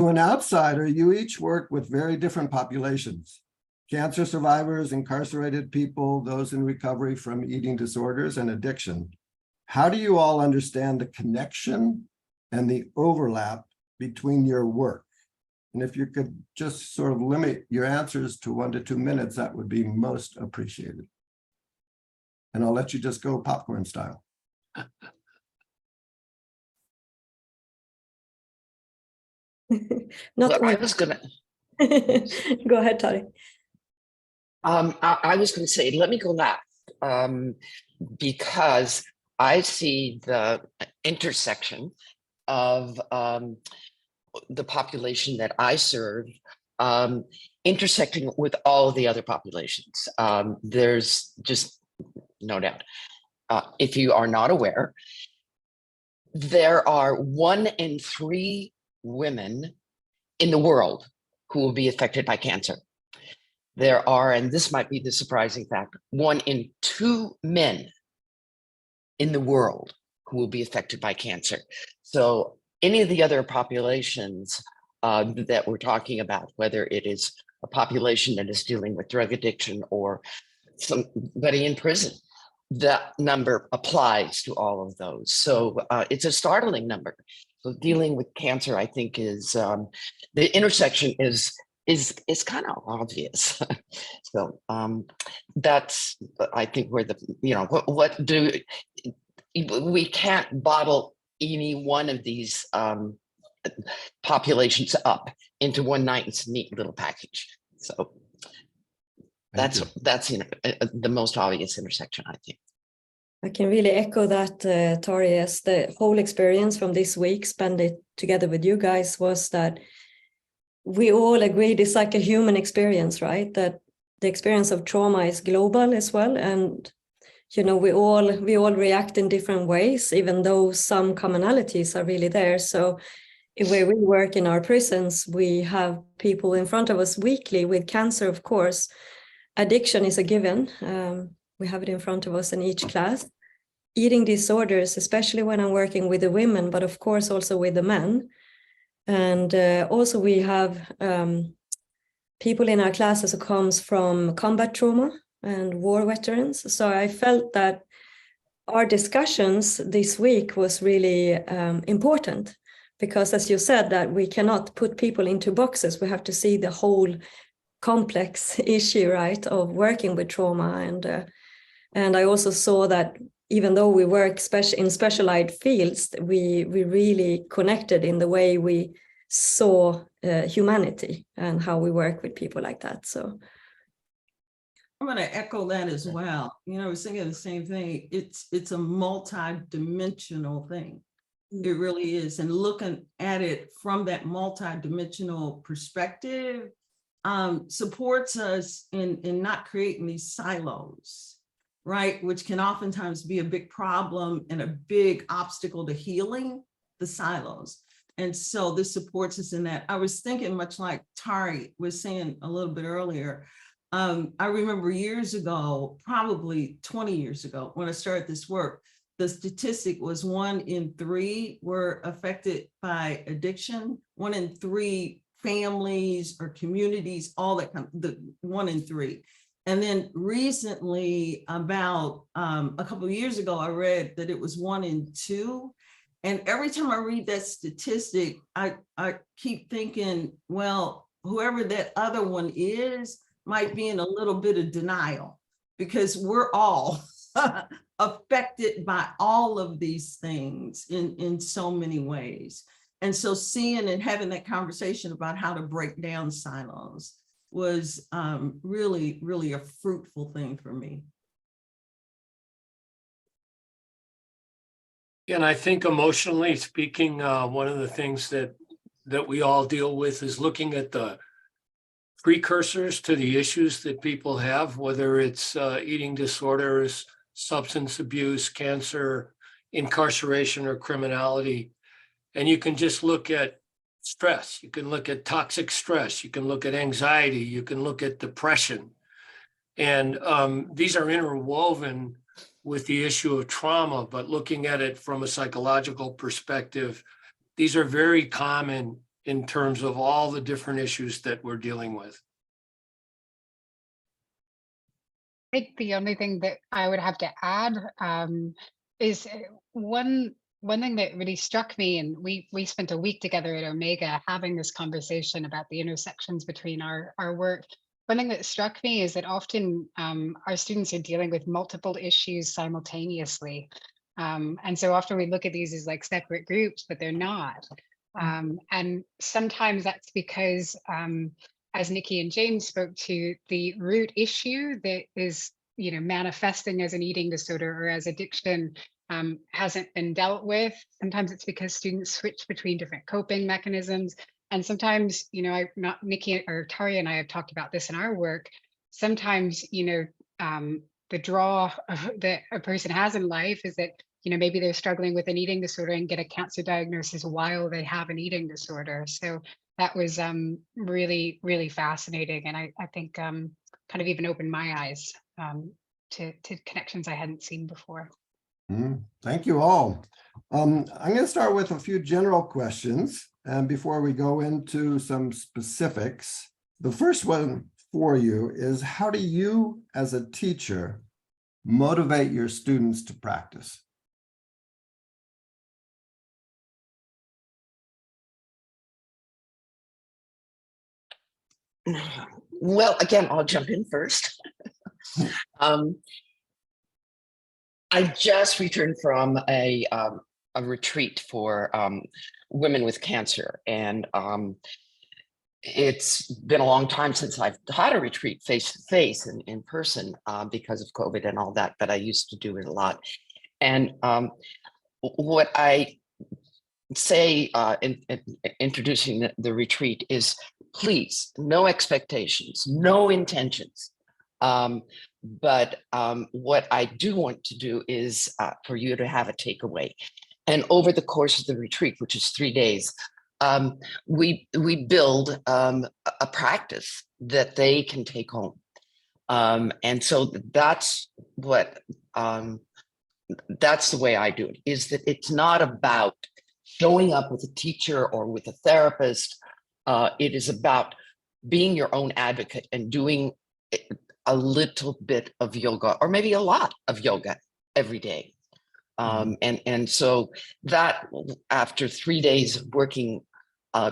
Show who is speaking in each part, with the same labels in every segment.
Speaker 1: to an outsider, you each work with very different populations. Cancer survivors, incarcerated people, those in recovery from eating disorders and addiction. How do you all understand the connection and the overlap between your work? And if you could just sort of limit your answers to 1 to 2 minutes, that would be most appreciated. And I'll let you just go popcorn style.
Speaker 2: Not
Speaker 3: Well, I was gonna,
Speaker 2: Go ahead, Tari.
Speaker 3: I was gonna say, let me go last, because I see the intersection of the population that I serve intersecting with all the other populations. There's just no doubt. If you are not aware, there are 1 in 3 women in the world who will be affected by cancer. There are, and this might be the surprising fact, 1 in 2 men in the world who will be affected by cancer. So any of the other populations that we're talking about, whether it is a population that is dealing with drug addiction or somebody in prison, that number applies to all of those. So it's a startling number. So dealing with cancer, I think, is the intersection is kind of obvious. So that's, I think, where the, you know, what do we can't bottle any one of these populations up into one nice neat little package. So that's you know, the most obvious intersection, I think.
Speaker 2: I can really echo that, Tari, as the whole experience from this week, spend it together with you guys, was that we all agreed it's like a human experience, right? That the experience of trauma is global as well. And, you know, we all react in different ways, even though some commonalities are really there. So where we work in our prisons, we have people in front of us weekly with cancer, of course. Addiction is a given. We have it in front of us in each class. Eating disorders, especially when I'm working with the women, but of course also with the men. And also we have people in our classes who comes from combat trauma and war veterans. So I felt that our discussions this week was really important, because as you said, that we cannot put people into boxes. We have to see the whole complex issue, right, of working with trauma. And I also saw that even though we work in specialized fields, we really connected in the way we saw humanity and how we work with people like that. So
Speaker 4: I'm going to echo that as well. You know, I was thinking the same thing. It's a multi-dimensional thing. It really is. And looking at it from that multi-dimensional perspective supports us in not creating these silos, right? Which can oftentimes be a big problem and a big obstacle to healing the silos. And so this supports us in that. I was thinking, much like Tari was saying a little bit earlier, I remember years ago, probably 20 years ago, when I started this work, the statistic was 1 in 3 were affected by addiction. 1 in 3 families or communities, all that kind of, the 1 in 3. And then recently, about a couple of years ago, I read that it was 1 in 2. And every time I read that statistic, I keep thinking, well, whoever that other one is might be in a little bit of denial, because we're all affected by all of these things in so many ways. And so seeing and having that conversation about how to break down silos was really, really a fruitful thing for me.
Speaker 5: And I think emotionally speaking, one of the things that we all deal with is looking at the precursors to the issues that people have, whether it's eating disorders, substance abuse, cancer, incarceration, or criminality. And you can just look at stress. You can look at toxic stress. You can look at anxiety. You can look at depression. And these are interwoven with the issue of trauma, but looking at it from a psychological perspective, these are very common in terms of all the different issues that we're dealing with.
Speaker 6: I think the only thing that I would have to add is one thing that really struck me, and we spent a week together at Omega having this conversation about the intersections between our work. One thing that struck me is that often our students are dealing with multiple issues simultaneously. And so often we look at these as like separate groups, but they're not. And sometimes that's because, as Nikki and James spoke to, the root issue that is, manifesting as an eating disorder or as addiction hasn't been dealt with. Sometimes it's because students switch between different coping mechanisms. And sometimes, not Nikki or Taria and I have talked about this in our work. Sometimes, the draw that a person has in life is that, maybe they're struggling with an eating disorder and get a cancer diagnosis while they have an eating disorder. So that was really, really fascinating. And I think kind of even opened my eyes to connections I hadn't seen before.
Speaker 1: Thank you all. I'm going to start with a few general questions. And before we go into some specifics, the first one for you is, how do you as a teacher motivate your students to practice?
Speaker 3: Well, again, I'll jump in first. I just returned from a retreat for women with cancer, and it's been a long time since I've had a retreat face to face and in person because of COVID and all that, but I used to do it a lot. And what I say in introducing the retreat is, please, no expectations, no intentions. But what I do want to do is for you to have a takeaway. And over the course of the retreat, which is 3 days, we build a practice that they can take home. And so that's what that's the way I do it, is that it's not about showing up with a teacher or with a therapist. It is about being your own advocate and doing a little bit of yoga, or maybe a lot of yoga every day. And so that, after 3 days of working,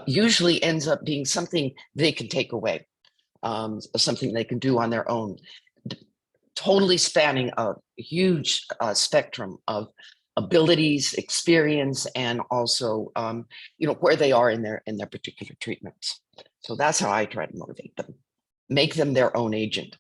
Speaker 3: usually ends up being something they can take away, something they can do on their own, totally spanning a huge spectrum of abilities, experience, and also where they are in their particular treatments. So that's how I try to motivate them, make them their own agent.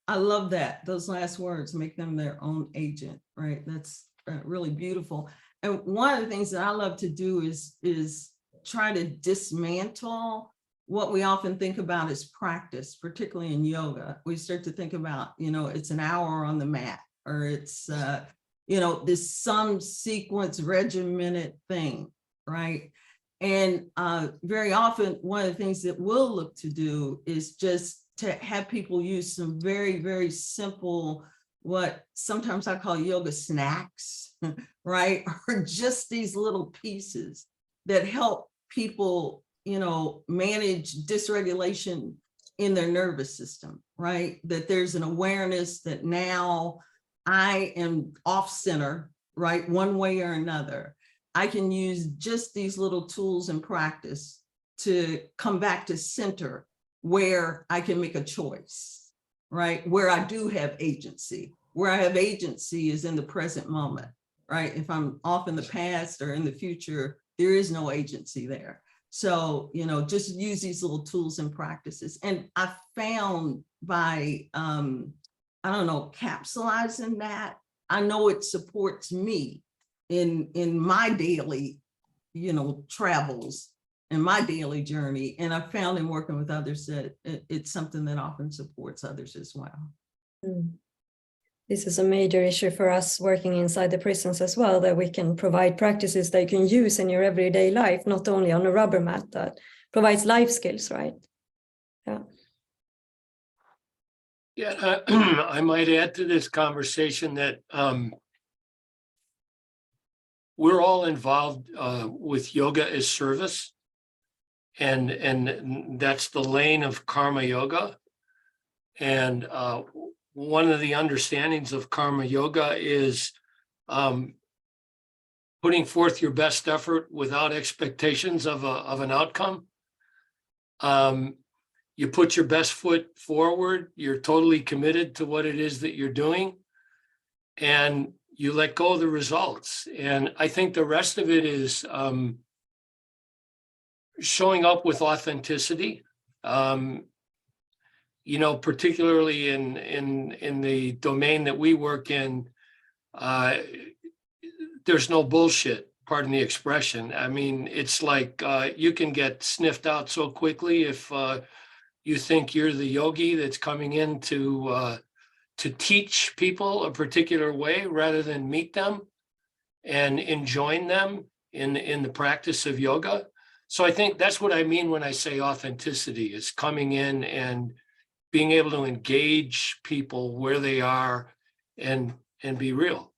Speaker 4: I love that, those last words, make them their own agent, right? That's really beautiful. And one of the things that I love to do is try to dismantle what we often think about as practice, particularly in yoga. We start to think about, it's an hour on the mat, or it's, this some sequence regimented thing, right? And very often, one of the things that we'll look to do is just to have people use some very, very simple, what sometimes I call yoga snacks, right? Or just these little pieces that help people, manage dysregulation in their nervous system, right? That there's an awareness that now I am off center, right? One way or another. I can use just these little tools and practice to come back to center, where I can make a choice, right? Where I do have agency. Where I have agency is in the present moment, right? If I'm off in the past or in the future, there is no agency there. So, just use these little tools and practices. And I found by, capsulizing that, I know it supports me in my daily, travels in my daily journey. And I found in working with others that it's something that often supports others as well.
Speaker 2: This is a major issue for us working inside the prisons as well, that we can provide practices that you can use in your everyday life, not only on a rubber mat, that provides life skills, right?
Speaker 5: Yeah, I might add to this conversation that we're all involved with yoga as service. And that's the lane of karma yoga. And one of the understandings of karma yoga is putting forth your best effort without expectations of an outcome. You put your best foot forward, you're totally committed to what it is that you're doing, and you let go of the results. And I think the rest of it is showing up with authenticity. You know, particularly in the domain that we work in, there's no bullshit, pardon the expression. I mean, it's like you can get sniffed out so quickly if you think you're the yogi that's coming in to teach people a particular way rather than meet them and enjoin them in the practice of yoga. So I think that's what I mean when I say authenticity, is coming in and being able to engage people where they are and be real.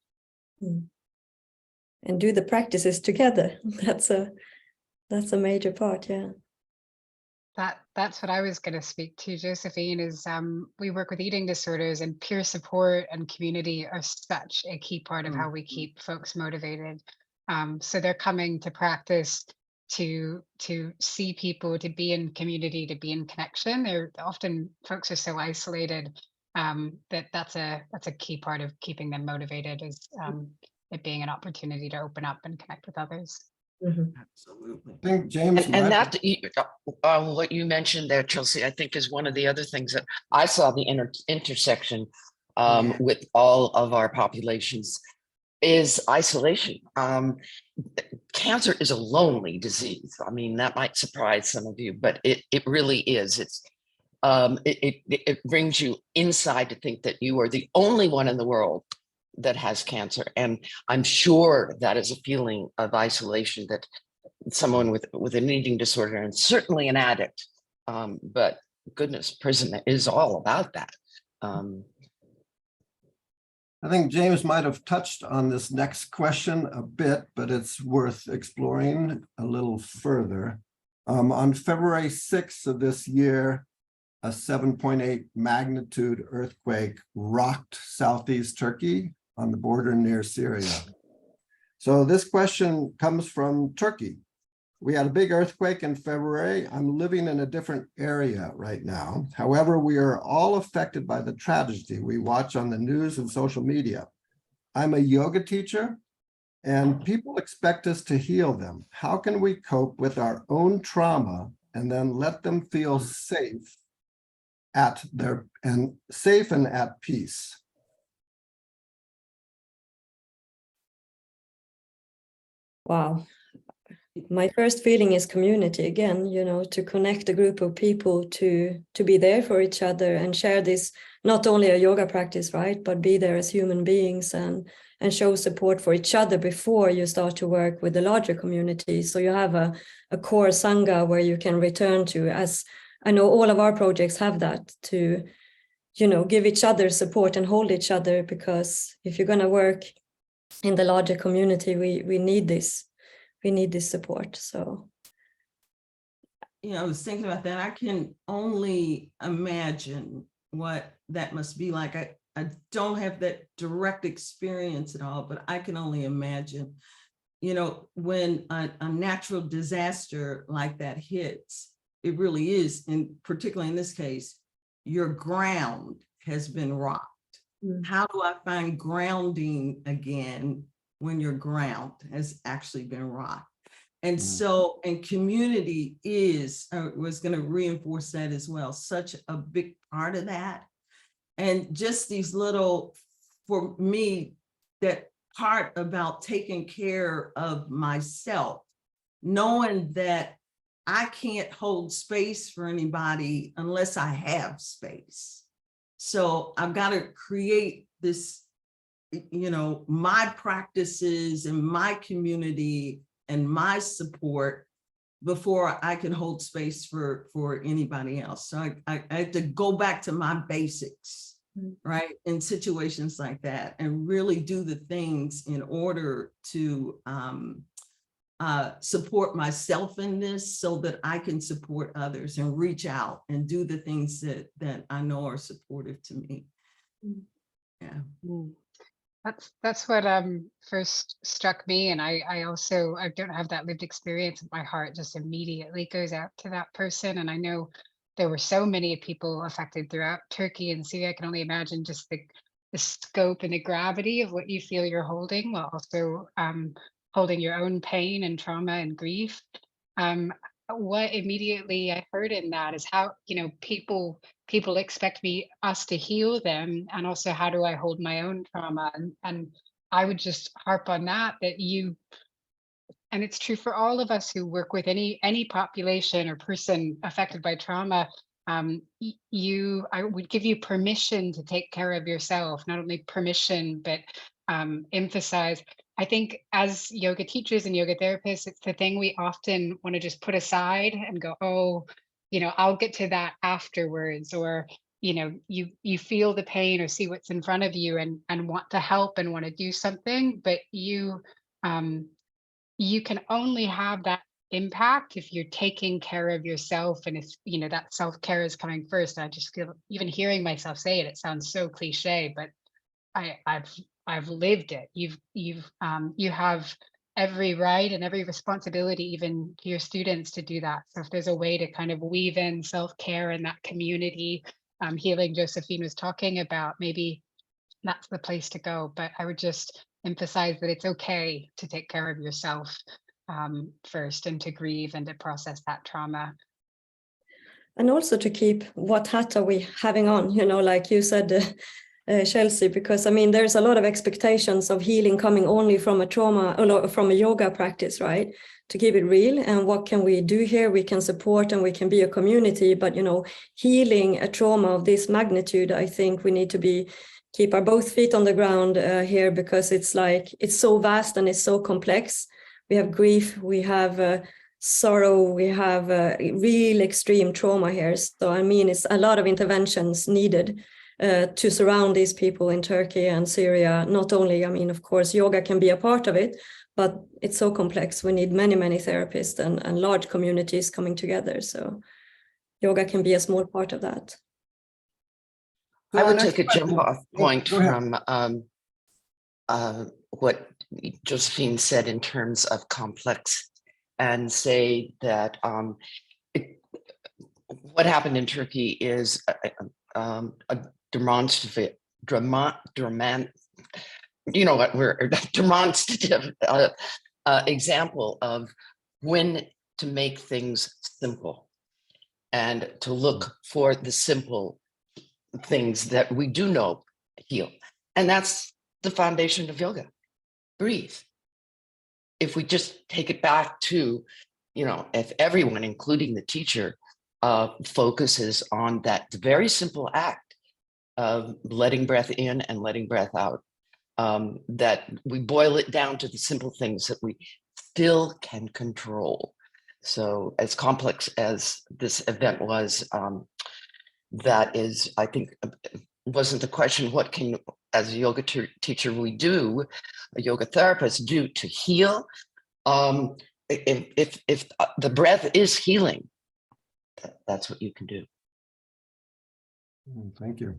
Speaker 2: And do the practices together. That's a major part, yeah.
Speaker 6: That's what I was going to speak to, Josephine, is we work with eating disorders, and peer support and community are such a key part of how we keep folks motivated. So they're coming to practice to see people, to be in community, to be in connection. They're often, folks are so isolated that's a key part of keeping them motivated, is it being an opportunity to open up and connect with others.
Speaker 4: Absolutely.
Speaker 1: I think James.
Speaker 3: And that, what you mentioned there, Chelsea, I think is one of the other things that I saw the intersection
Speaker 4: Yeah.
Speaker 3: with all of our populations is isolation. Cancer is a lonely disease. I mean, that might surprise some of you, but it really is. It brings you inside to think that you are the only one in the world that has cancer. And I'm sure that is a feeling of isolation that someone with an eating disorder, and certainly an addict, but goodness, prison is all about that.
Speaker 1: I think James might have touched on this next question a bit, but it's worth exploring a little further. On February 6th of this year, a 7.8 magnitude earthquake rocked southeast Turkey on the border near Syria. So this question comes from Turkey. We had a big earthquake in February. I'm living in a different area right now. However, we are all affected by the tragedy we watch on the news and social media. I'm a yoga teacher, and people expect us to heal them. How can we cope with our own trauma and then let them feel safe and at peace?
Speaker 2: Wow. My first feeling is community again, you know, to connect a group of people to be there for each other and share this, not only a yoga practice, right, but be there as human beings and show support for each other before you start to work with the larger community. So you have a core Sangha where you can return to, as I know all of our projects have that, to, you know, give each other support and hold each other, because if you're going to work in the larger community, we need this. We need this support. So,
Speaker 4: You know, I was thinking about that. I can only imagine what that must be like. I don't have that direct experience at all, but I can only imagine, you know, when a natural disaster like that hits, it really is, and particularly in this case, your ground has been rocked. How do I find grounding again when your ground has actually been rocked? And so, and community is, I was going to reinforce that as well, such a big part of that. And just these little, for me, that part about taking care of myself, knowing that I can't hold space for anybody unless I have space. So I've got to create this, you know, my practices and my community and my support before I can hold space for anybody else. So I have to go back to my basics right, in situations like that, and really do the things in order to support myself in this so that I can support others and reach out and do the things that I know are supportive to me. Yeah.
Speaker 6: That's what first struck me, and I also I don't have that lived experience. My heart just immediately goes out to that person, and I know there were so many people affected throughout Turkey and Syria. I can only imagine just the scope and the gravity of what you feel you're holding, while also holding your own pain and trauma and grief. What immediately I heard in that is how, you know, people expect us to heal them, and also how do I hold my own trauma, and I would just harp on that you, and it's true for all of us who work with any population or person affected by trauma. I would give you permission to take care of yourself, not only permission, but emphasize. I think as yoga teachers and yoga therapists, it's the thing we often want to just put aside and go, oh, you know, I'll get to that afterwards, or you know, you feel the pain or see what's in front of you and want to help and want to do something, but you can only have that impact if you're taking care of yourself, and if you know that self-care is coming first. I just feel, even hearing myself say it, it sounds so cliche, but I've lived it. You have every right and every responsibility, even to your students, to do that. So if there's a way to kind of weave in self-care and that community healing Josephine was talking about, maybe that's the place to go. But I would just emphasize that it's okay to take care of yourself first, and to grieve and to process that trauma.
Speaker 2: And also to keep, what hat are we having on, you know, like you said, Chelsea, because I mean, there's a lot of expectations of healing coming only from a trauma, or from a yoga practice, right? To keep it real. And what can we do here? We can support and we can be a community, but you know, healing a trauma of this magnitude, I think we need to keep our both feet on the ground here, because it's like, it's so vast and it's so complex. We have grief, we have sorrow, we have real extreme trauma here. So I mean, it's a lot of interventions needed to surround these people in Turkey and Syria. Not only, I mean, of course, yoga can be a part of it, but it's so complex. We need many, many therapists and large communities coming together. So yoga can be a small part of that.
Speaker 3: I would take a jump off point
Speaker 1: Go ahead.
Speaker 3: from what Josephine said in terms of complex, and say that what happened in Turkey is a demonstrative, you know what, we're demonstrative example of when to make things simple and to look for the simple things that we do know heal. And that's the foundation of yoga. Breathe. If we just take it back to, you know, if everyone, including the teacher, focuses on that very simple act of letting breath in and letting breath out, that we boil it down to the simple things that we still can control. So as complex as this event was, that is, I think, wasn't the question, what can, as a yoga teacher, we do, a yoga therapist do to heal? If the breath is healing, that's what you can do.
Speaker 1: Thank you.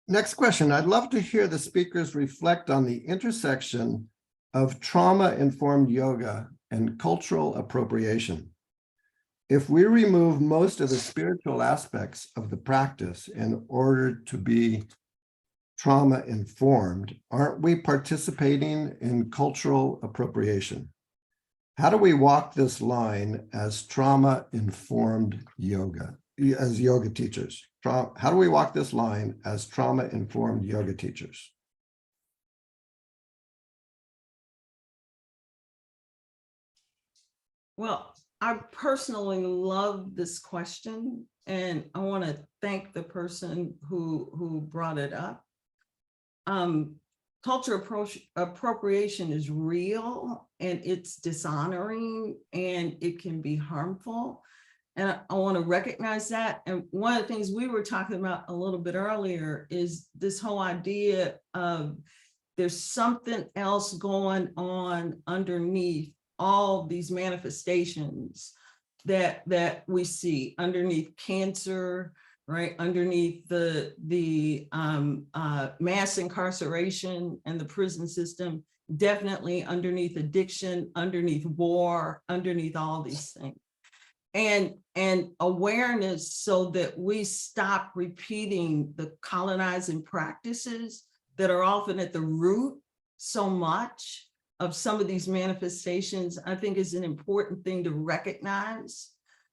Speaker 1: Next question. I'd love to hear the speakers reflect on the intersection of trauma-informed yoga and cultural appropriation. If we remove most of the spiritual aspects of the practice in order to be trauma-informed, aren't we participating in cultural appropriation? How do we walk this line as trauma-informed yoga, as yoga teachers? How do we walk this line as trauma-informed yoga teachers?
Speaker 4: Well, I personally love this question, and I want to thank the person who brought it up. Culture appropriation is real, and it's dishonoring, and it can be harmful. And I want to recognize that. And one of the things we were talking about a little bit earlier is this whole idea of there's something else going on underneath all these manifestations that we see underneath cancer, right? Underneath the mass incarceration and the prison system, definitely underneath addiction, underneath war, underneath all these things. And awareness so that we stop repeating the colonizing practices that are often at the root so much of some of these manifestations, I think is an important thing to recognize,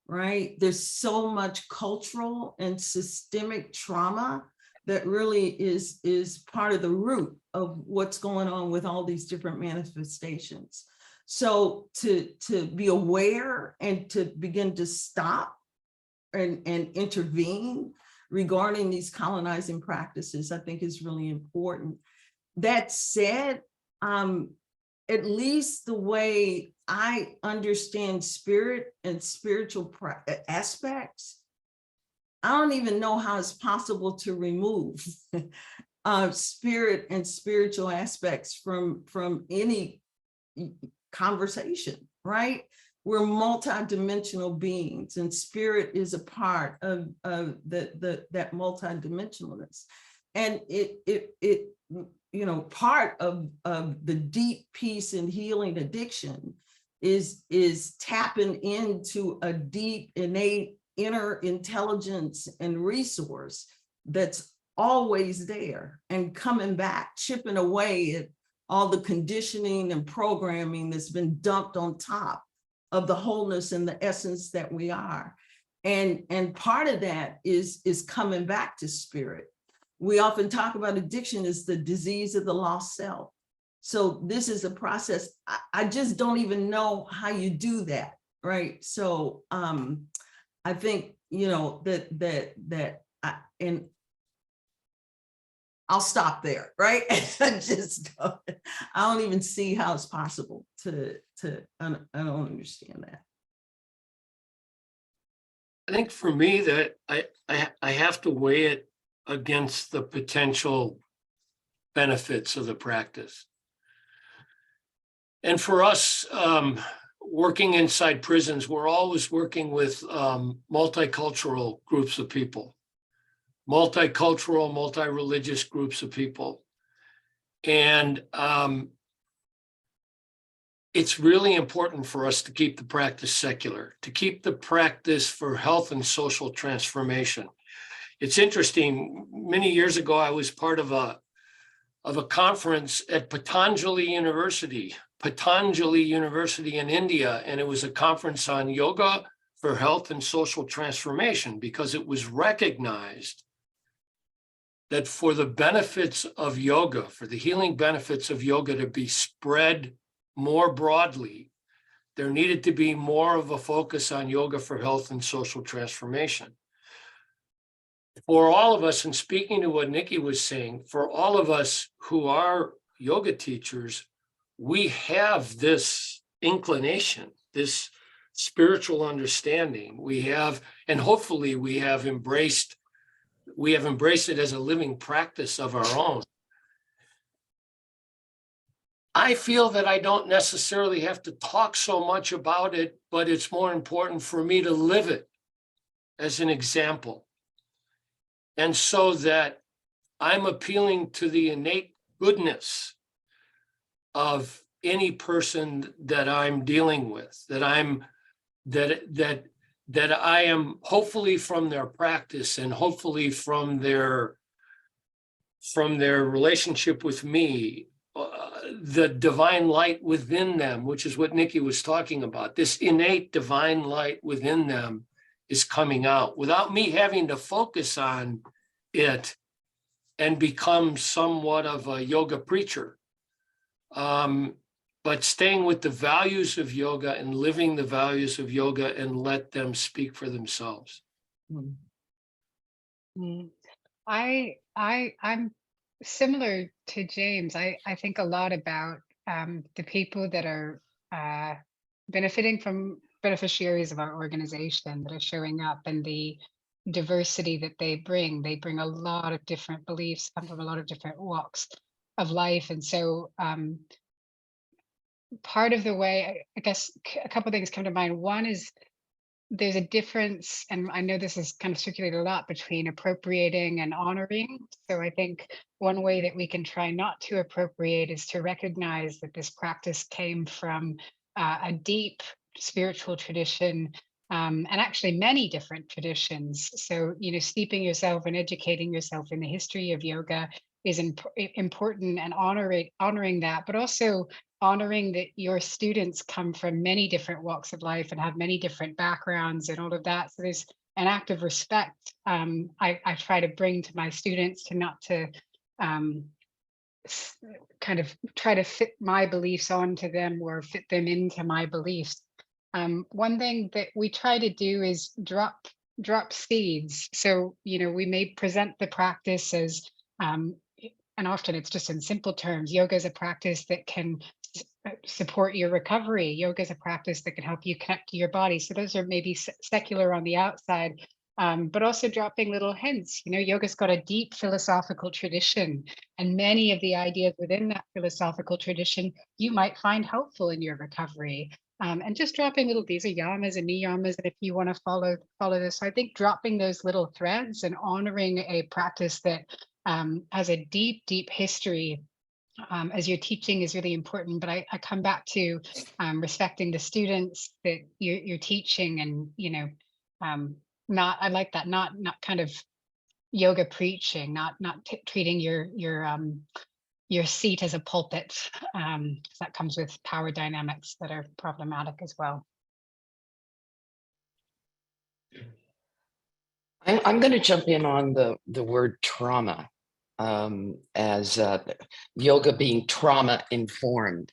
Speaker 4: right? There's so much cultural and systemic trauma that really is part of the root of what's going on with all these different manifestations. So to be aware and to begin to stop and intervene regarding these colonizing practices, I think is really important. That said, at least the way I understand spirit and spiritual aspects, I don't even know how it's possible to remove spirit and spiritual aspects from any conversation, right? We're multidimensional beings, and spirit is a part of that multidimensionalness. And it you know, part of the deep peace and healing addiction is tapping into a deep innate inner intelligence and resource that's always there and coming back, chipping away at all the conditioning and programming that's been dumped on top of the wholeness and the essence that we are. And part of that is coming back to spirit. We often talk about addiction as the disease of the lost self. So this is a process. I just don't even know how you do that, right? So I think, you know, and I'll stop there, right? I don't even see how it's possible I don't understand that.
Speaker 5: I think for me that I have to weigh it against the potential benefits of the practice. And for us, working inside prisons, we're always working with multicultural groups of people, multicultural, multi-religious groups of people. And it's really important for us to keep the practice secular, to keep the practice for health and social transformation. It's interesting, many years ago, I was part of a conference at Patanjali University in India, and it was a conference on yoga for health and social transformation, because it was recognized that for the benefits of yoga, for the healing benefits of yoga to be spread more broadly, there needed to be more of a focus on yoga for health and social transformation. For all of us, and speaking to what Nikki was saying, for all of us who are yoga teachers, we have this inclination, this spiritual understanding. We have, and hopefully we have embraced it as a living practice of our own. I feel that I don't necessarily have to talk so much about it, but it's more important for me to live it as an example. And so that I'm appealing to the innate goodness of any person that I'm dealing with, that I am hopefully from their practice and hopefully from their relationship with me, the divine light within them, which is what Nikki was talking about. This innate divine light within them is coming out without me having to focus on it and become somewhat of a yoga preacher. But staying with the values of yoga and living the values of yoga and let them speak for themselves.
Speaker 6: I'm similar to James. I think a lot about the people that are benefiting from beneficiaries of our organization that are showing up, and the diversity that they bring. They bring a lot of different beliefs, come from a lot of different walks of life. And so part of the way, I guess a couple of things come to mind. One is there's a difference, and I know this is kind of circulated a lot, between appropriating and honoring. So I think one way that we can try not to appropriate is to recognize that this practice came from a deep spiritual tradition, and actually many different traditions. So, steeping yourself and educating yourself in the history of yoga is important, and honoring that, but also honoring that your students come from many different walks of life and have many different backgrounds and all of that. So there's an act of respect I try to bring to my students, to not to kind of try to fit my beliefs onto them or fit them into my beliefs. One thing that we try to do is drop seeds. So, we may present the practice as, and often it's just in simple terms, yoga is a practice that can support your recovery. Yoga is a practice that can help you connect to your body. So those are maybe secular on the outside, but also dropping little hints. Yoga's got a deep philosophical tradition, and many of the ideas within that philosophical tradition you might find helpful in your recovery. And just dropping little, these are yamas and niyamas, and if you want to follow this, so I think dropping those little threads and honoring a practice that has a deep not as you're teaching is really important. But I come back to respecting the students that you're teaching, and not, I like that, not kind of yoga preaching, not treating your seat as a pulpit. That comes with power dynamics that are problematic as well.
Speaker 3: I'm going to jump in on the word trauma, as yoga being trauma informed,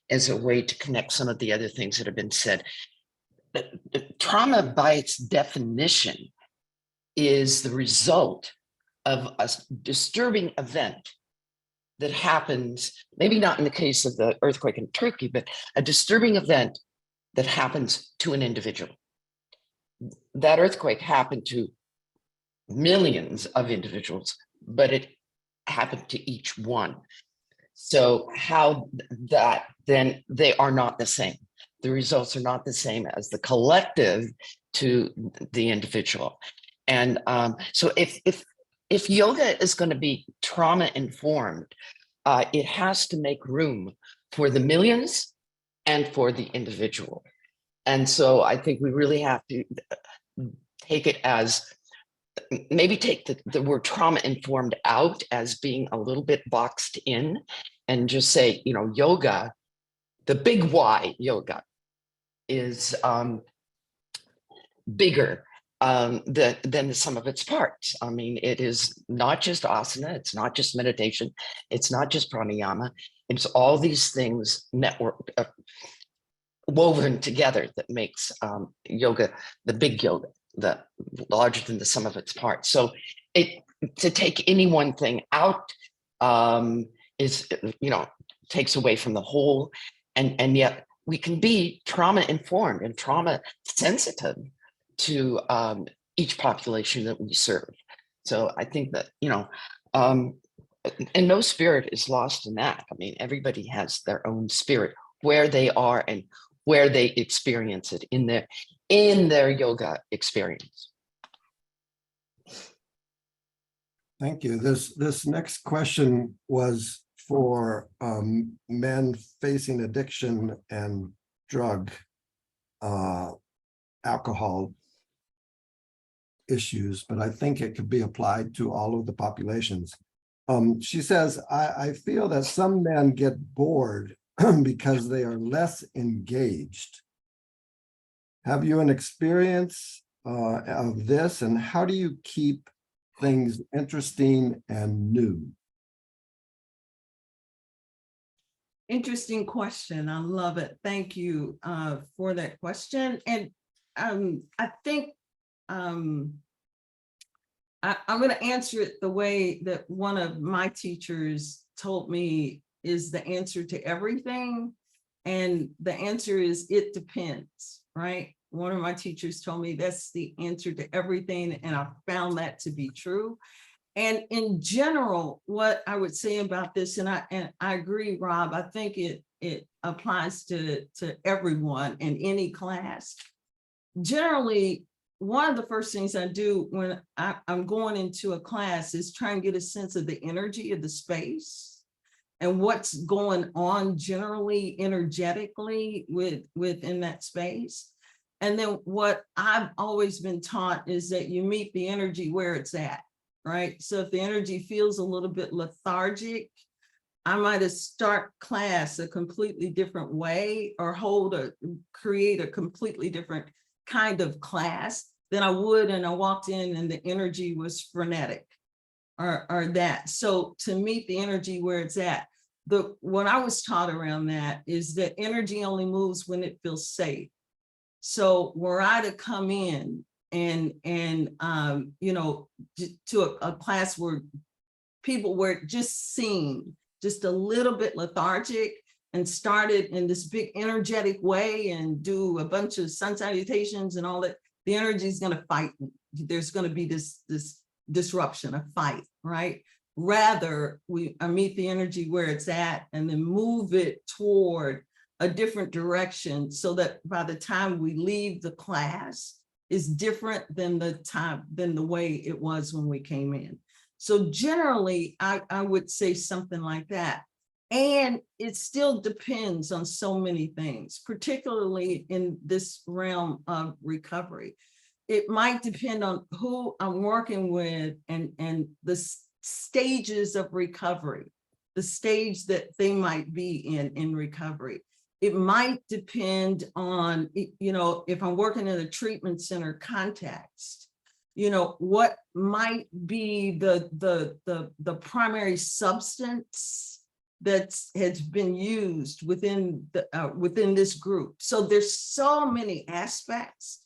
Speaker 3: as a way to connect some of the other things that have been said. Trauma, by its definition, is the result of a disturbing event that happens, maybe not in the case of the earthquake in Turkey, but a disturbing event that happens to an individual. That earthquake happened to millions of individuals, but it happened to each one. So how that, then they are not the same. The results are not the same as the collective to the individual. And so if yoga is going to be trauma informed, it has to make room for the millions and for the individual. And so I think we really have to take it as, maybe take the word trauma informed out as being a little bit boxed in, and just say, yoga, the big Y yoga is bigger than the sum of its parts. I mean, it is not just asana, it's not just meditation, it's not just pranayama, it's all these things networked, woven together that makes yoga, the big yoga, the larger than the sum of its parts. So to take any one thing out is, takes away from the whole, and yet we can be trauma informed and trauma sensitive to each population that we serve. So I think that, and no spirit is lost in that. I mean, everybody has their own spirit, where they are and where they experience it in their yoga experience.
Speaker 1: Thank you. This next question was for men facing addiction and drug, alcohol issues, but I think it could be applied to all of the populations. She says, I feel that some men get bored because they are less engaged. Have you an experience of this, and how do you keep things interesting and new?
Speaker 4: Interesting question. I love it. Thank you for that question. And I think I'm going to answer it the way that one of my teachers told me is the answer to everything. And the answer is, it depends, right? One of my teachers told me that's the answer to everything, and I found that to be true. And in general, what I would say about this, and I agree, Rob, I think it applies to everyone in any class. Generally, one of the first things I do when I'm going into a class is try and get a sense of the energy of the space and what's going on generally energetically within that space. And then what I've always been taught is that you meet the energy where it's at, right? So if the energy feels a little bit lethargic, I might have start class a completely different way or create a completely different kind of class than I would, and I walked in and the energy was frenetic or that. So to meet the energy where it's at, what I was taught around that is that energy only moves when it feels safe. So were I to come in and you know, to a class where people were just seemed just a little bit lethargic and started in this big energetic way and do a bunch of sun salutations and all that, the energy is going to fight. There's going to be this disruption, a fight, right? Rather, I meet the energy where it's at and then move it toward a different direction so that by the time we leave the class is different than the way it was when we came in. So generally, I would say something like that. And it still depends on so many things, particularly in this realm of recovery. It might depend on who I'm working with and the stages of recovery, the stage that they might be in recovery. It might depend on, you know, if I'm working in a treatment center context, you know, what might be the primary substance that has been used within this group. So there's so many aspects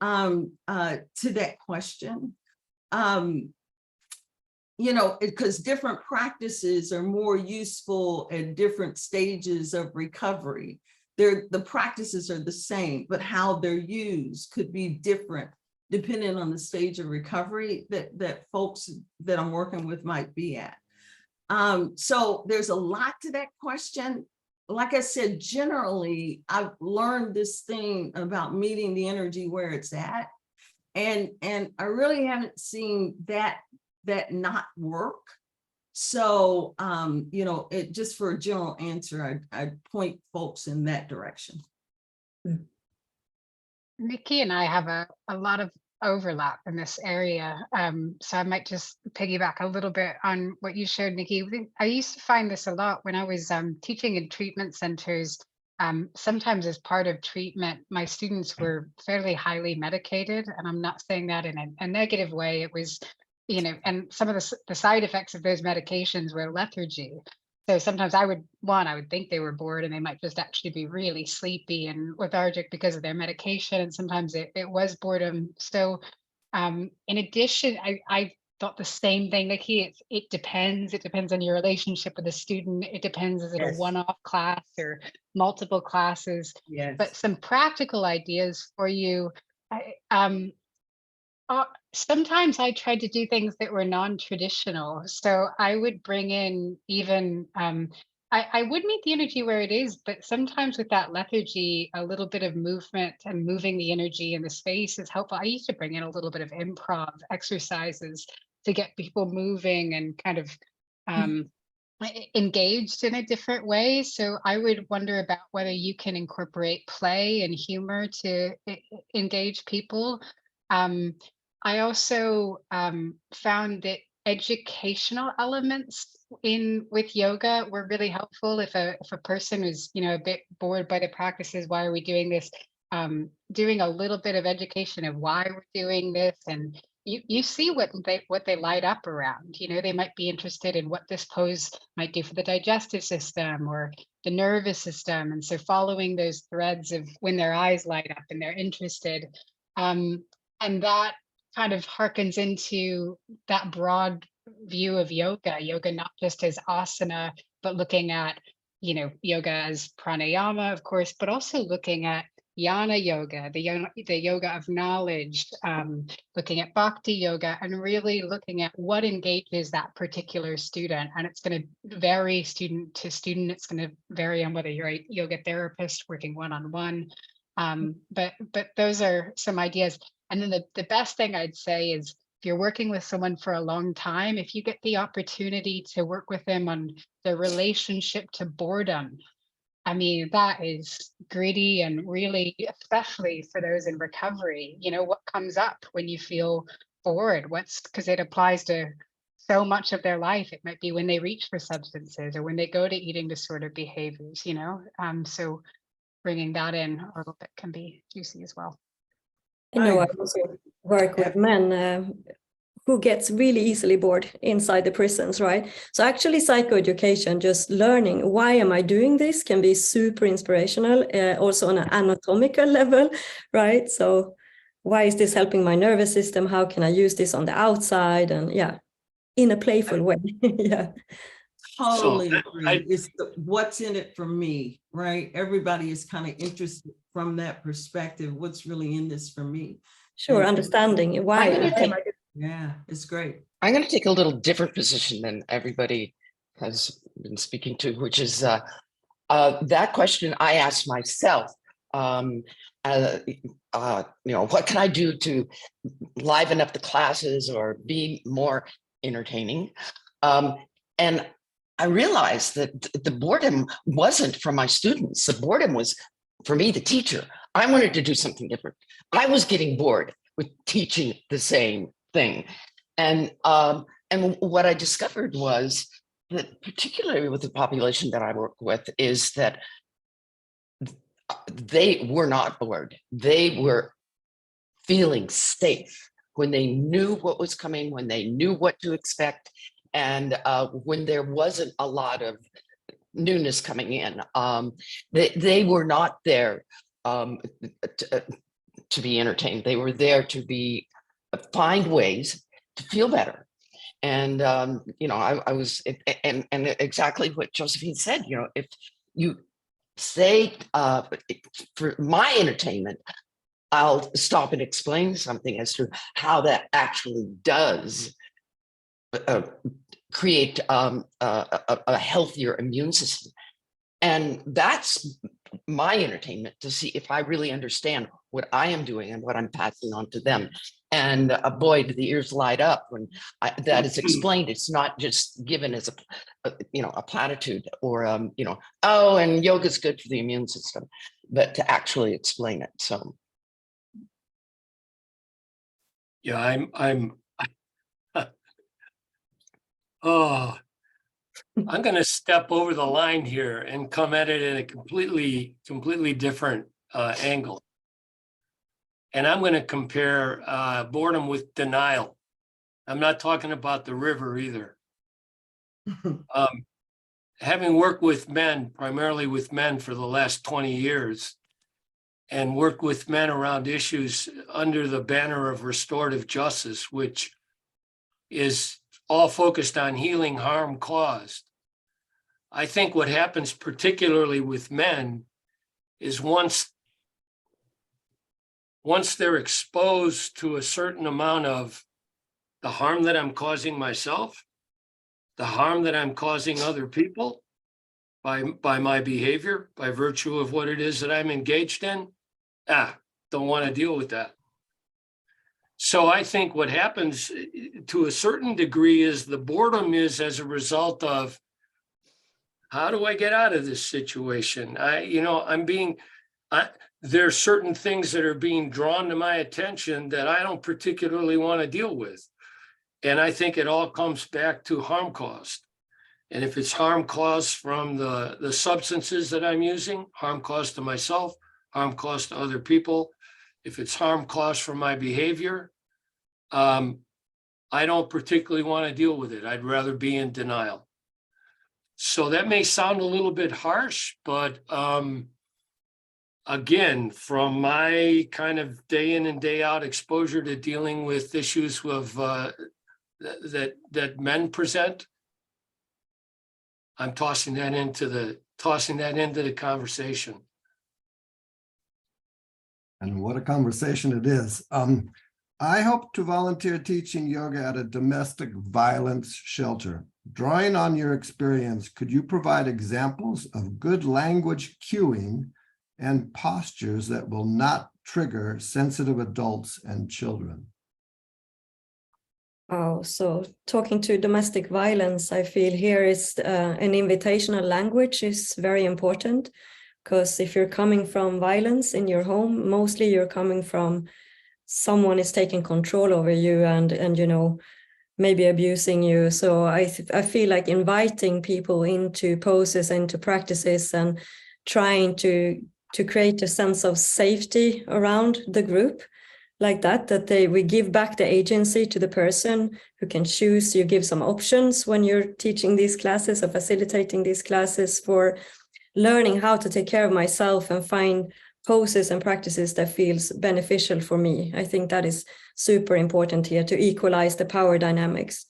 Speaker 4: to that question. You know, because different practices are more useful at different stages of recovery. The practices are the same, but how they're used could be different depending on the stage of recovery that folks that I'm working with might be at. So there's a lot to that question. Like I said, generally, I've learned this thing about meeting the energy where it's at. And I really haven't seen that not work. So, you know, just for a general answer, I'd point folks in that direction.
Speaker 6: Nikki and I have a lot of overlap in this area. So I might just piggyback a little bit on what you shared, Nikki. I used to find this a lot when I was teaching in treatment centers. Sometimes as part of treatment, my students were fairly highly medicated, and I'm not saying that in a negative way. It was, you know, and some of the side effects of those medications were lethargy. So sometimes I would think they were bored and they might just actually be really sleepy and lethargic because of their medication. And sometimes it was boredom. So in addition, I thought the same thing, Nikki. It depends. It depends on your relationship with the student. It depends, is it a one-off class or multiple classes?
Speaker 4: Yes.
Speaker 6: But some practical ideas for you. Sometimes I tried to do things that were non-traditional. So I would bring in even, I would meet the energy where it is, but sometimes with that lethargy, a little bit of movement and moving the energy in the space is helpful. I used to bring in a little bit of improv exercises to get people moving and kind of engaged in a different way. So I would wonder about whether you can incorporate play and humor to engage people. I also found that educational elements with yoga were really helpful. If a person is, you know, a bit bored by the practices, why are we doing this? Doing a little bit of education of why we're doing this, and you see what they light up around. You know, they might be interested in what this pose might do for the digestive system or the nervous system, and so following those threads of when their eyes light up and they're interested, and that kind of harkens into that broad view of yoga not just as asana, but looking at yoga as pranayama, of course, but also looking at Jnana yoga, the yoga of knowledge, looking at bhakti yoga, and really looking at what engages that particular student. And it's going to vary student to student. It's going to vary on whether you're a yoga therapist working one-on-one. But those are some ideas. And then the best thing I'd say is, if you're working with someone for a long time, if you get the opportunity to work with them on the relationship to boredom, I mean, that is gritty, and really, especially for those in recovery, what comes up when you feel bored? Because it applies to so much of their life. It might be when they reach for substances or when they go to eating disorder behaviors, so bringing that in a little bit can be juicy as well.
Speaker 2: I know I also work with men who gets really easily bored inside the prisons, right? So actually psychoeducation, just learning why am I doing this, can be super inspirational, also on an anatomical level, right? So why is this helping my nervous system? How can I use this on the outside? And yeah, in a playful way. Yeah.
Speaker 4: Totally
Speaker 5: So,
Speaker 4: agree. It's what's in it for me, right? Everybody is kind of interested from that perspective. What's really in this for me?
Speaker 2: Sure, understanding why.
Speaker 4: Yeah, it's great.
Speaker 3: I'm going to take a little different position than everybody has been speaking to, which is that question I asked myself. What can I do to liven up the classes or be more entertaining? And I realized that the boredom wasn't from my students. The boredom was for me, the teacher. I wanted to do something different. I was getting bored with teaching the same thing. And what I discovered was that, particularly with the population that I work with, is that they were not bored. They were feeling safe when they knew what was coming, when they knew what to expect, and when there wasn't a lot of newness coming in. They were not there to be entertained. They were there to find ways to feel better. And I was, and exactly what Josephine said, if you say for my entertainment, I'll stop and explain something as to how that actually does create a healthier immune system. And that's my entertainment, to see if I really understand what I am doing and what I'm passing on to them. And boy, do the ears light up when that is explained. It's not just given as a platitude, or oh, and yoga is good for the immune system, but to actually explain it. So
Speaker 5: yeah, I'm going to step over the line here and come at it in a completely different angle. And I'm going to compare boredom with denial. I'm not talking about the river either. Having worked with men, primarily with men for the last 20 years, and worked with men around issues under the banner of restorative justice, which is all focused on healing harm caused. I think what happens particularly with men is once they're exposed to a certain amount of the harm that I'm causing myself, the harm that I'm causing other people by my behavior, by virtue of what it is that I'm engaged in, don't want to deal with that. So I think what happens to a certain degree is the boredom is as a result of, how do I get out of this situation? There are certain things that are being drawn to my attention that I don't particularly want to deal with. And I think it all comes back to harm caused. And if it's harm caused from the substances that I'm using, harm caused to myself, harm caused to other people, if it's harm caused from my behavior, I don't particularly want to deal with it. I'd rather be in denial. So that may sound a little bit harsh, but again, from my kind of day in and day out exposure to dealing with issues of that men present, I'm tossing that into tossing that into the conversation.
Speaker 1: And what a conversation it is. I hope to volunteer teaching yoga at a domestic violence shelter. Drawing on your experience, could you provide examples of good language cueing and postures that will not trigger sensitive adults and children?
Speaker 2: Oh, so talking to domestic violence, I feel here is an invitational language is very important, because if you're coming from violence in your home, mostly you're coming from someone is taking control over you and you know, maybe abusing you. So I feel like inviting people into poses, into practices, and trying to create a sense of safety around the group, like that we give back the agency to the person who can choose. You give some options when you're teaching these classes or facilitating these classes for learning how to take care of myself and find poses and practices that feels beneficial for me. I think that is super important here, to equalize the power dynamics,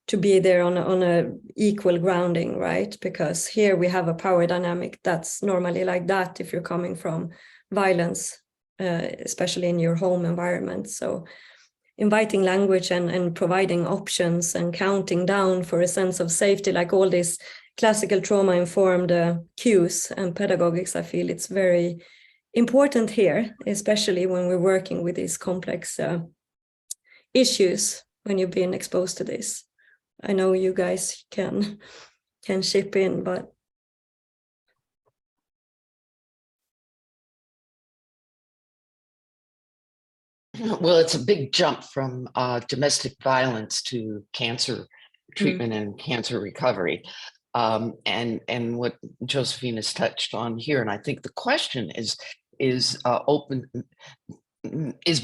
Speaker 2: to be there on a equal grounding, right? Because here we have a power dynamic that's normally like that if you're coming from violence, especially in your home environment. So inviting language and providing options and counting down for a sense of safety, like all these classical trauma-informed cues and pedagogics, I feel it's very important here, especially when we're working with these complex issues, when you've been exposed to this. I know you guys can chip in, but
Speaker 3: Well, it's a big jump from domestic violence to cancer treatment and cancer recovery. And what Josephine has touched on here, and I think the question is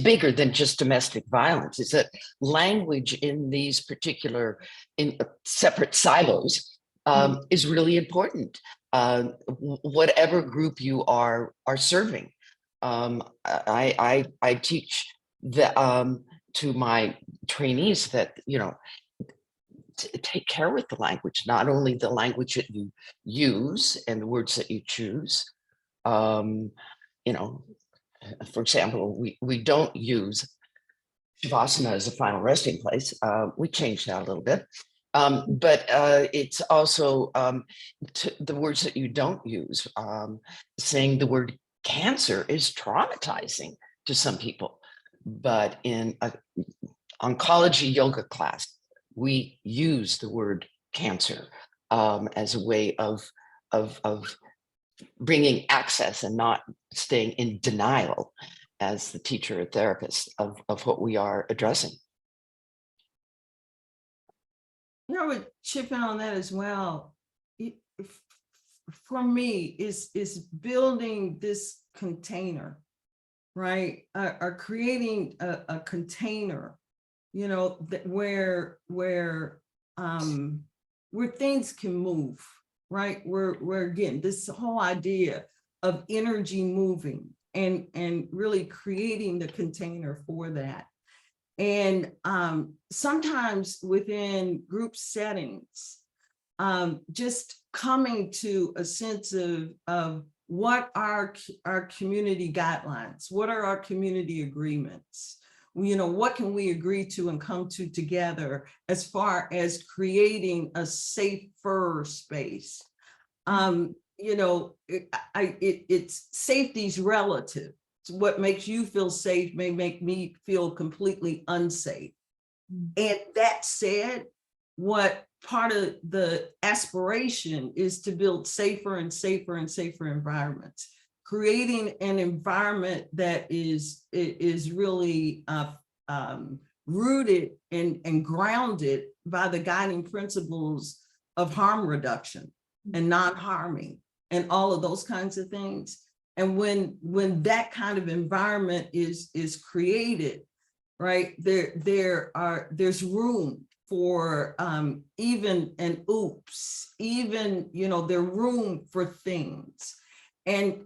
Speaker 3: bigger than just domestic violence. Is that language in these particular separate silos is really important. Whatever group you are serving. I teach to my trainees that, you know, take care with the language, not only the language that you use and the words that you choose. You know, for example, we don't use Shavasana as a final resting place. We changed that a little bit. But it's also the words that you don't use. Saying the word cancer is traumatizing to some people, but in an oncology yoga class, we use the word cancer as a way of bringing access and not staying in denial as the teacher or therapist of what we are addressing.
Speaker 4: You know, I would chip in on that as well. For me, is building this container, right? Or creating a container, you know, that where things can move, right? We're again, this whole idea of energy moving and really creating the container for that. And sometimes within group settings, just coming to a sense of what are our community guidelines, what are our community agreements, you know, what can we agree to and come to together as far as creating a safer space. You know, it's safety's relative. What makes you feel safe may make me feel completely unsafe. And that said, what part of the aspiration is to build safer and safer and safer environments, creating an environment that is really rooted and grounded by the guiding principles of harm reduction and non-harming and all of those kinds of things. And when that kind of environment is created, right, there's room for even an oops, even, you know, there's room for things. And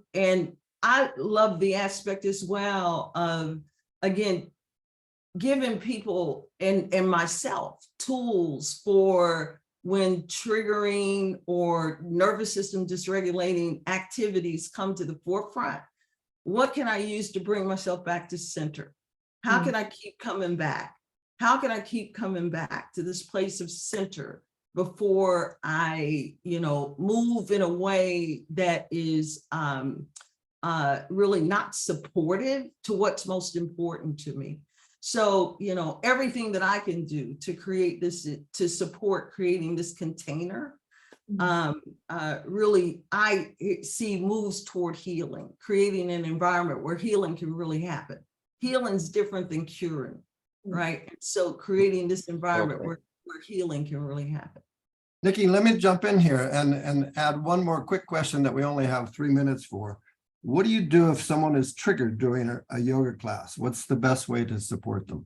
Speaker 4: I love the aspect as well of, again, giving people and myself tools for when triggering or nervous system dysregulating activities come to the forefront, what can I use to bring myself back to center? How can I keep coming back? How can I keep coming back to this place of center before I, move in a way that is really not supportive to what's most important to me? So, everything that I can do to create this, to support creating this container, really, I see moves toward healing, creating an environment where healing can really happen. Healing is different than curing, right? So creating this environment
Speaker 1: Okay.
Speaker 4: where healing can really happen.
Speaker 1: Nikki, let me jump in here and add one more quick question that we only have 3 minutes for. What do you do if someone is triggered during a yoga class? What's the best way to support them?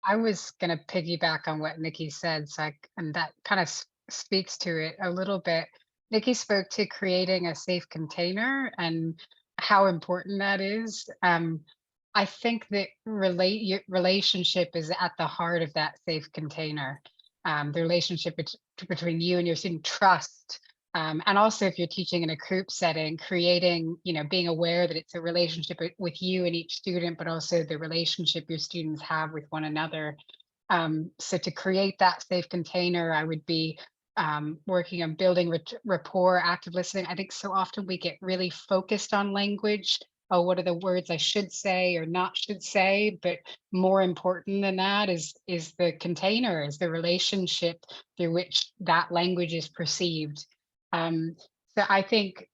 Speaker 6: I was going to piggyback on what Nikki said, and that kind of speaks to it a little bit. Nikki spoke to creating a safe container and how important that is. I think that relationship is at the heart of that safe container. The relationship between you and your student, trust. And also if you're teaching in a group setting, creating, being aware that it's a relationship with you and each student, but also the relationship your students have with one another. So to create that safe container, I would be working on building rapport, active listening. I think so often we get really focused on language. Oh, what are the words I should say or not should say? But more important than that is the container, is the relationship through which that language is perceived. So I think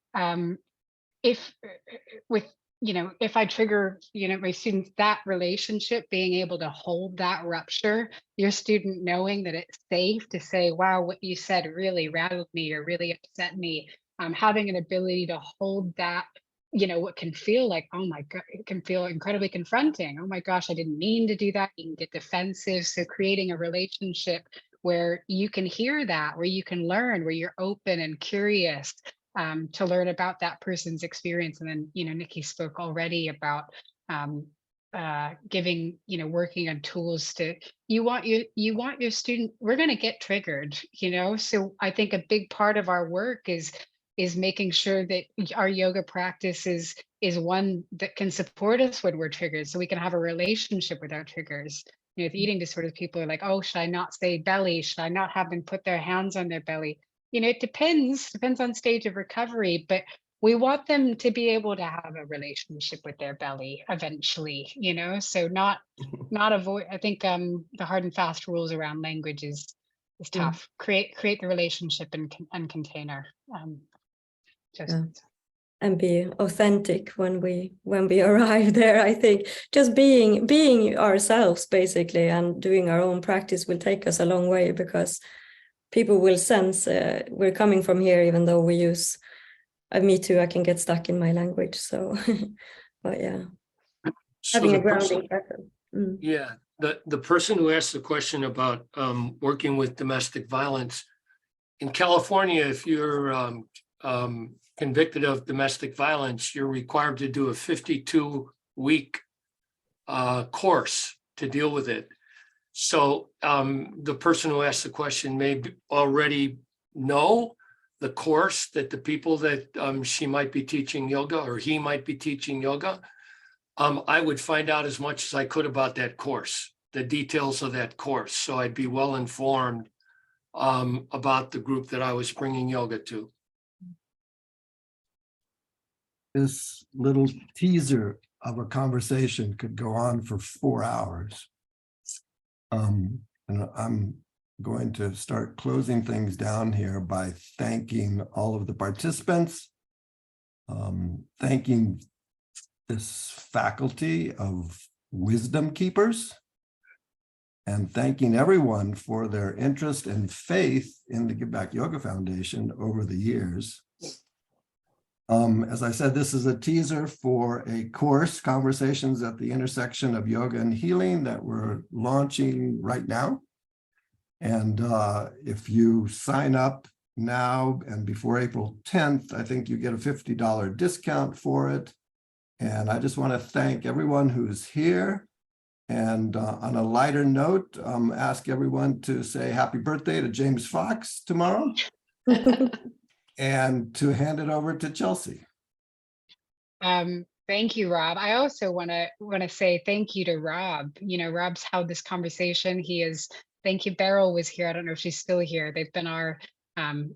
Speaker 6: if I trigger, my students, that relationship, being able to hold that rupture, your student knowing that it's safe to say, wow, what you said really rattled me or really upset me, having an ability to hold that, what can feel like, oh my God, it can feel incredibly confronting. Oh my gosh, I didn't mean to do that. You can get defensive. So creating a relationship where you can hear that, where you can learn, where you're open and curious to learn about that person's experience. And then, Nikki spoke already about giving, working on tools to, you want your student, we're going to get triggered, so I think a big part of our work is making sure that our yoga practice is one that can support us when we're triggered, so we can have a relationship with our triggers. With eating disorders, people are like, oh, should I not say belly? Should I not have them put their hands on their belly? It depends on stage of recovery, but we want them to be able to have a relationship with their belly eventually, so not avoid. I think the hard and fast rules around language is tough. Create the relationship and container.
Speaker 2: And be authentic when we arrive there. I think just being ourselves basically and doing our own practice will take us a long way, because people will sense we're coming from here, even though we use me too, I can get stuck in my language, so but yeah,
Speaker 5: So
Speaker 2: having
Speaker 5: the
Speaker 2: a grounding pattern.
Speaker 5: Yeah, the person who asked the question about working with domestic violence in California, if you're convicted of domestic violence, you're required to do a 52-week course to deal with it. So the person who asked the question may already know the course that the people that she might be teaching yoga or he might be teaching yoga. I would find out as much as I could about that course, the details of that course, so I'd be well informed about the group that I was bringing yoga to.
Speaker 1: This little teaser of a conversation could go on for 4 hours. And I'm going to start closing things down here by thanking all of the participants, thanking this faculty of wisdom keepers, and thanking everyone for their interest and faith in the Give Back Yoga Foundation over the years. As I said, this is a teaser for a course, Conversations at the Intersection of Yoga and Healing, that we're launching right now. And if you sign up now and before April 10th, I think you get a $50 discount for it. And I just want to thank everyone who's here. And on a lighter note, ask everyone to say happy birthday to James Fox tomorrow and to hand it over to Chelsea.
Speaker 6: Thank you, Rob. I also want to say thank you to Rob. You know, Rob's held this conversation. Thank you. Beryl was here. I don't know if she's still here. They've been they're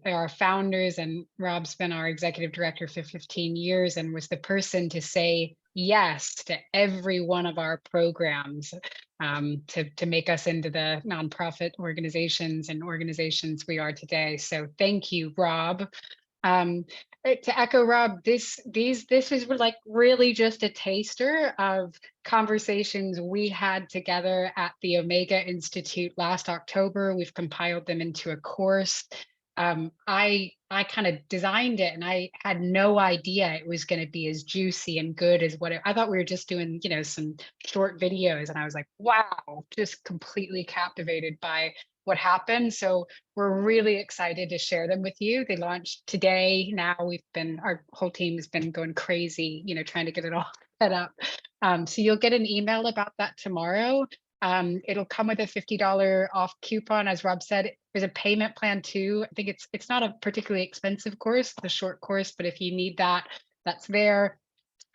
Speaker 6: our founders, and Rob's been our executive director for 15 years and was the person to say yes to every one of our programs to make us into the nonprofit organizations and organizations we are today. So thank you, Rob. To echo Rob, this is like really just a taster of conversations we had together at the Omega Institute last October. We've compiled them into a course. I kind of designed it, and I had no idea it was going to be as juicy and good as I thought we were just doing, you know, some short videos, and I was like, wow, just completely captivated by what happened. So we're really excited to share them with you. They launched today. Now our whole team has been going crazy, you know, trying to get it all set up. So you'll get an email about that tomorrow. It'll come with a $50 off coupon. As Rob said, there's a payment plan too. I think it's not a particularly expensive course, the short course, but if you need that, that's there.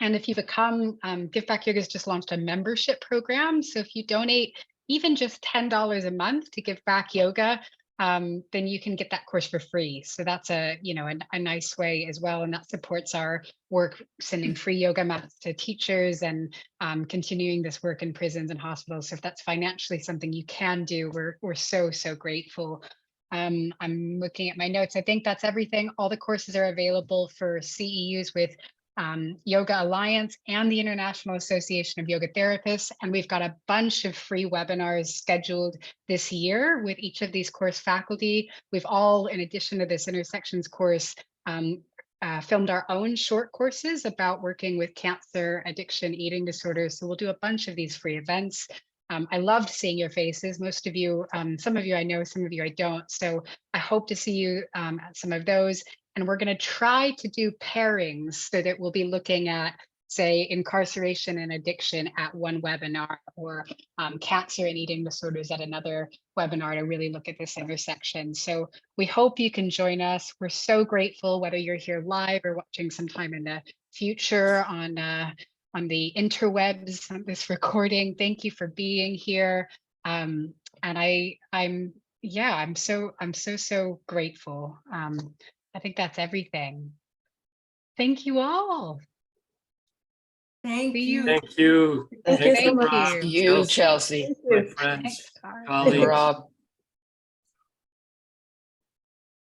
Speaker 6: And if you become, Give Back Yoga's just launched a membership program. So if you donate even just $10 a month to Give Back Yoga, then you can get that course for free. So that's a nice way as well. And that supports our work sending free yoga mats to teachers and continuing this work in prisons and hospitals. So if that's financially something you can do, we're so grateful. I'm looking at my notes. I think that's everything. All the courses are available for CEUs with Yoga Alliance and the International Association of Yoga Therapists. And we've got a bunch of free webinars scheduled this year with each of these course faculty. We've all, in addition to this Intersections course, filmed our own short courses about working with cancer, addiction, eating disorders. So we'll do a bunch of these free events. I loved seeing your faces. Most of you, some of you I know, some of you I don't. So I hope to see you at some of those. And we're going to try to do pairings so that we'll be looking at, say, incarceration and addiction at one webinar, or cancer and eating disorders at another webinar, to really look at this intersection. So we hope you can join us. We're so grateful, whether you're here live or watching sometime in the future on the interwebs, on this recording. Thank you for being here. And I'm so grateful. I think that's everything. Thank you all.
Speaker 4: Thank
Speaker 6: See
Speaker 4: you.
Speaker 5: Thank you.
Speaker 2: Thank you so
Speaker 5: Thank
Speaker 2: much.
Speaker 5: Rob,
Speaker 3: You, Chelsea,
Speaker 5: my friends,
Speaker 6: Thanks, Cara.
Speaker 5: colleagues.
Speaker 3: Rob.